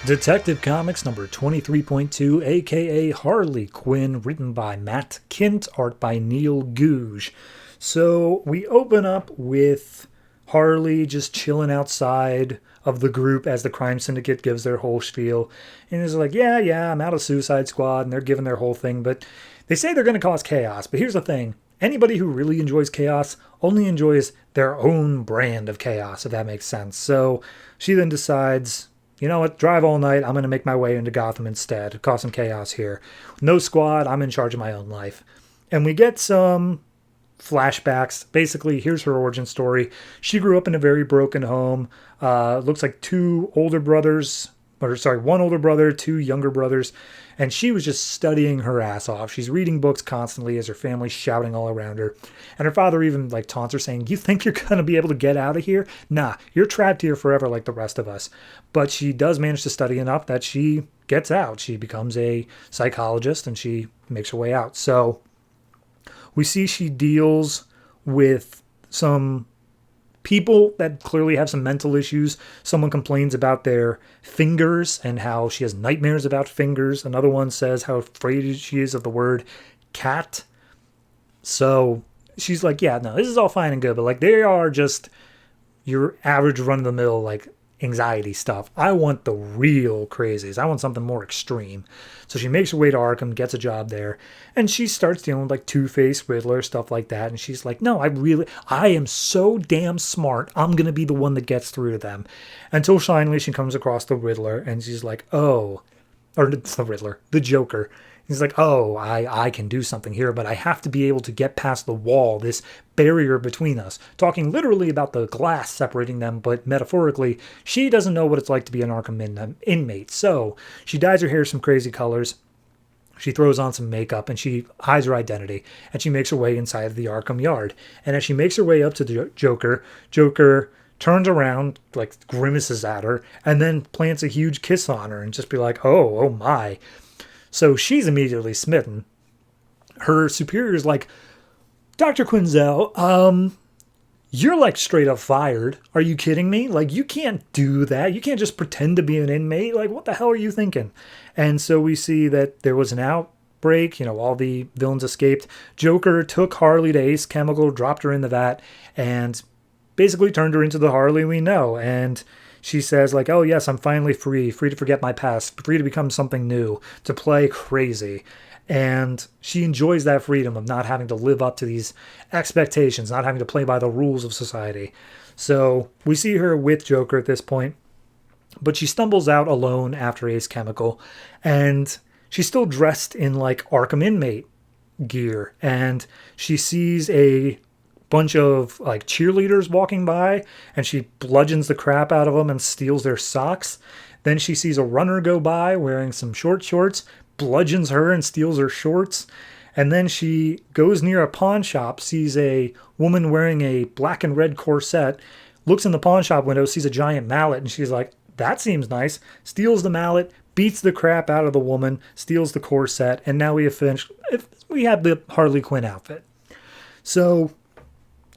Detective Comics number 23.2, aka Harley, Quinn, written by Matt Kint, art by Neil Gouge. So we open up with Harley just chilling outside of the group as the crime syndicate gives their whole spiel. And he's like, yeah, I'm out of Suicide Squad, and they're giving their whole thing, but they say they're going to cause chaos. But here's the thing. Anybody who really enjoys chaos only enjoys their own brand of chaos, if that makes sense. So she then decides, you know what, drive all night. I'm going to make my way into Gotham instead, cause some chaos here. No squad. I'm in charge of my own life. And we get some flashbacks. Basically, here's her origin story. She grew up in a very broken home. Looks like one older brother, two younger brothers. And she was just studying her ass off. She's reading books constantly as her family's shouting all around her. And her father even taunts her saying, you think you're going to be able to get out of here? Nah, you're trapped here forever like the rest of us. But she does manage to study enough that she gets out. She becomes a psychologist and she makes her way out. So we see she deals with some people that clearly have some mental issues. Someone complains about their fingers and how she has nightmares about fingers. Another one says how afraid she is of the word cat. So she's like, yeah, no, this is all fine and good, but they are just your average run-of-the-mill anxiety stuff. I want the real crazies. I want something more extreme. So she makes her way to Arkham, gets a job there, and she starts dealing with Two-Face, Riddler, stuff like that. And she's like, no, I am so damn smart. I'm going to be the one that gets through to them. Until finally she comes across the Riddler and she's like, oh, or it's the Riddler, the Joker. He's like, oh, I can do something here, but I have to be able to get past the wall, this barrier between us. Talking literally about the glass separating them, but metaphorically, she doesn't know what it's like to be an Arkham inmate. So she dyes her hair some crazy colors. She throws on some makeup and she hides her identity. And she makes her way inside of the Arkham yard. And as she makes her way up to the Joker turns around, grimaces at her, and then plants a huge kiss on her and just be like, oh my. So she's immediately smitten. Her superior's like, Dr. Quinzel, you're straight up fired. Are you kidding me? You can't do that. You can't just pretend to be an inmate. What the hell are you thinking? And so we see that there was an outbreak. All the villains escaped. Joker took Harley to Ace Chemical, dropped her in the vat, and basically turned her into the Harley we know. And she says, oh, yes, I'm finally free to forget my past, free to become something new, to play crazy. And she enjoys that freedom of not having to live up to these expectations, not having to play by the rules of society. So we see her with Joker at this point, but she stumbles out alone after Ace Chemical, and she's still dressed in Arkham inmate gear, and she sees a bunch of cheerleaders walking by, and she bludgeons the crap out of them and steals their socks. Then she sees a runner go by wearing some short shorts, bludgeons her and steals her shorts. And then she goes near a pawn shop, sees a woman wearing a black and red corset, looks in the pawn shop window, sees a giant mallet, and she's like, that seems nice, steals the mallet, beats the crap out of the woman, steals the corset, and now we have the Harley Quinn outfit. So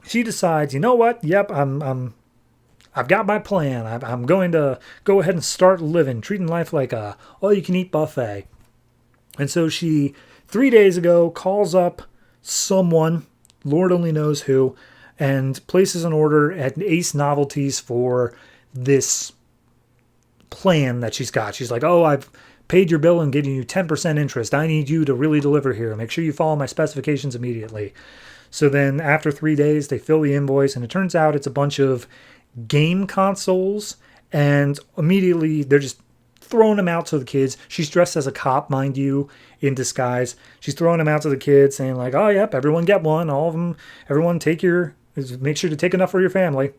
she decides, you know what? Yep, I've got my plan. I'm going to go ahead and start living, treating life like a all-you-can-eat buffet. And so she, 3 days ago, calls up someone, Lord only knows who, and places an order at Ace Novelties for this plan that she's got. She's like, oh, I've paid your bill and given you 10% interest. I need you to really deliver here. Make sure you follow my specifications immediately. So then after 3 days, they fill the invoice, and it turns out it's a bunch of game consoles, and immediately they're just throwing them out to the kids. She's dressed as a cop, mind you, in disguise. She's throwing them out to the kids, saying oh, yep, everyone get one. All of them, everyone make sure to take enough for your family.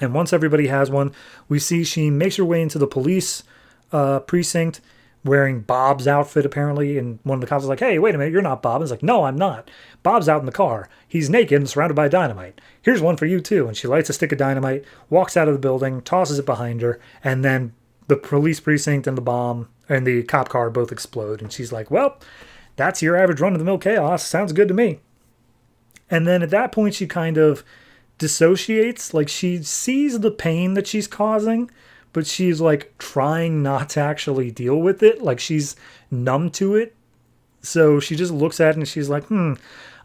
And once everybody has one, we see she makes her way into the police precinct, wearing Bob's outfit, apparently, and one of the cops is like, hey, wait a minute, you're not Bob. And it's like, no, I'm not. Bob's out in the car. He's naked and surrounded by dynamite. Here's one for you, too. And she lights a stick of dynamite, walks out of the building, tosses it behind her, and then the police precinct and the bomb and the cop car both explode. And she's like, well, that's your average run-of-the-mill chaos. Sounds good to me. And then at that point, she kind of dissociates. She sees the pain that she's causing, but she's like trying not to actually deal with it. Like she's numb to it. So she just looks at it and she's like,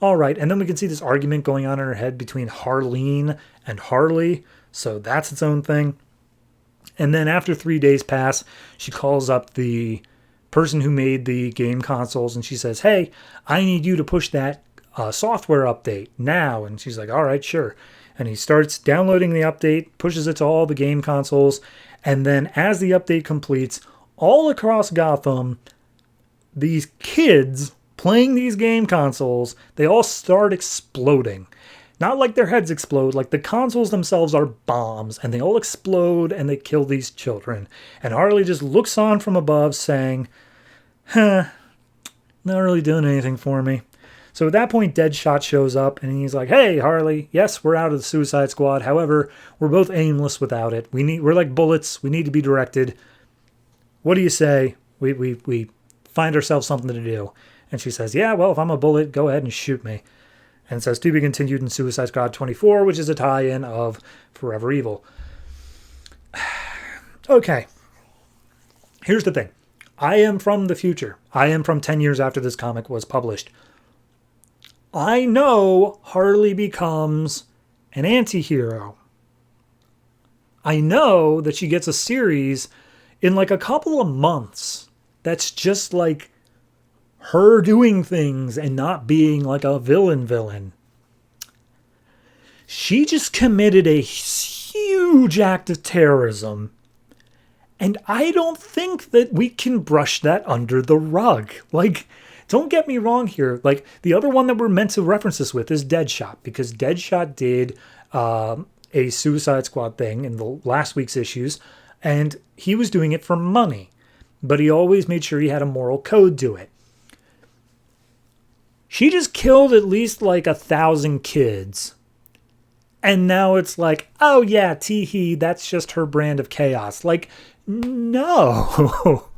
all right. And then we can see this argument going on in her head between Harleen and Harley. So that's its own thing. And then after 3 days pass, she calls up the person who made the game consoles and she says, hey, I need you to push that software update now. And she's like, all right, sure. And he starts downloading the update, pushes it to all the game consoles. And then as the update completes, all across Gotham, these kids playing these game consoles, they all start exploding. Not like their heads explode, like the consoles themselves are bombs, and they all explode and they kill these children. And Harley just looks on from above saying, not really doing anything for me. So at that point, Deadshot shows up and he's like, hey, Harley, yes, we're out of the Suicide Squad. However, we're both aimless without it. We're like bullets. We need to be directed. What do you say? We find ourselves something to do. And she says, yeah, well, if I'm a bullet, go ahead and shoot me. And it says to be continued in Suicide Squad 24, which is a tie-in of Forever Evil. Okay. Here's the thing. I am from the future. I am from 10 years after this comic was published. I know Harley becomes an anti-hero. I know that she gets a series in like a couple of months that's just like her doing things and not being like a villain. She just committed a huge act of terrorism. And I don't think that we can brush that under the rug. Like, don't get me wrong here. Like, the other one that we're meant to reference this with is Deadshot, because Deadshot did a Suicide Squad thing in the last week's issues, and he was doing it for money. But he always made sure he had a moral code to it. She just killed at least like 1,000 kids. And now it's like, oh yeah, tee-hee, that's just her brand of chaos. Like, no.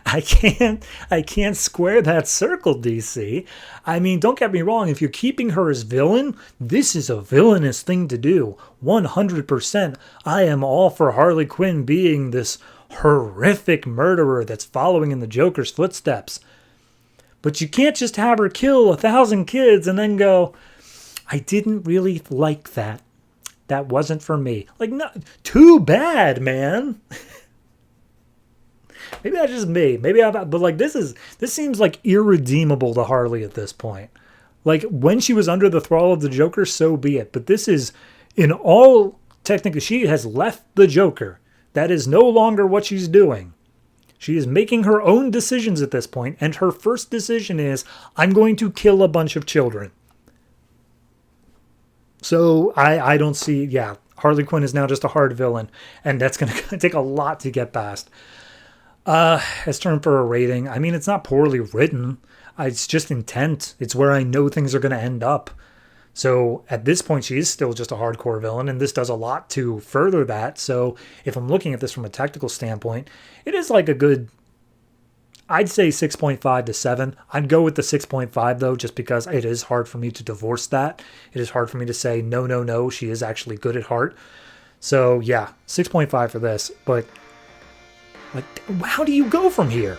I can't square that circle, DC. I mean, don't get me wrong. If you're keeping her as villain, this is a villainous thing to do. 100%. I am all for Harley Quinn being this horrific murderer that's following in the Joker's footsteps. But you can't just have her kill 1,000 kids and then go, I didn't really like that. That wasn't for me. Like, no, too bad, man. Maybe that's just me. But like this seems like irredeemable to Harley at this point. Like when she was under the thrall of the Joker, so be it. But this is, in all technically, she has left the Joker. That is no longer what she's doing. She is making her own decisions at this point, and her first decision is, I'm going to kill a bunch of children. So I don't see, Harley Quinn is now just a hard villain, and that's going to take a lot to get past. As term for a rating, I mean, it's not poorly written. It's just intent. It's where I know things are going to end up. So at this point, she is still just a hardcore villain, and this does a lot to further that. So if I'm looking at this from a technical standpoint, it is like a good, I'd say 6.5 to 7. I'd go with the 6.5 though, just because it is hard for me to divorce that. It is hard for me to say, no, she is actually good at heart. So yeah, 6.5 for this. But like, how do you go from here?